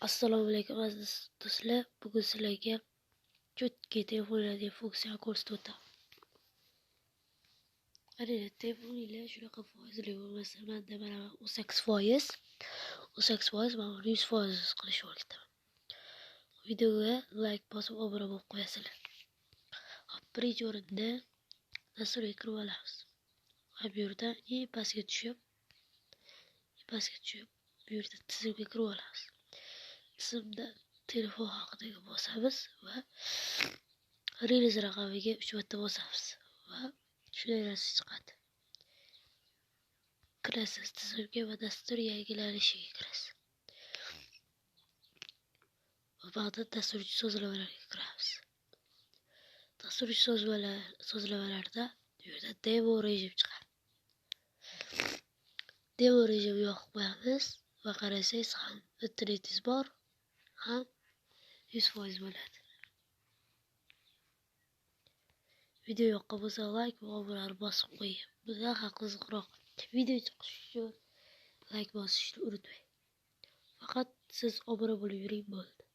Assalomu alaykum aziz do'stlar. Bugun sizlarga cho'tki telefonlardagi funksiyani ko'rsatib o'taman. Qarang, telefoninglar shunaqa foizli bo'lmasa, menda mana 18%, 18% mana 100% qilishni o'rgataman. Videoga like bosib obuna bo'lib qo'yasizlar. Hop, birinchi o'rinda dasturga kirib olamiz. Va bu yerdan pastga tushib, bu yerda tizimga kirib olamiz. Tizimda telefon haqidagi bosamiz va release raqamiga 3 marta bosamiz va shunday narsa chiqadi. Kirasiz tizimga va dastur yangilanishiga kirasiz. Va ba'din dasturchi sozlamalarga kiramiz. Dasturchi sozlamalarda bu yerda demo rejim chiqadi. Demo rejimni yoqib qo'yamiz va qarasangiz ham internetingiz bor, ham 100% bo'ladi. Video yoqqan bo'lsa like va obunani bosib qo'ying. Bundan ham qiziqroq video chiqishi uchun like bosishni unutmang. Faqat siz obuna bo'lib yuring bo'ldi.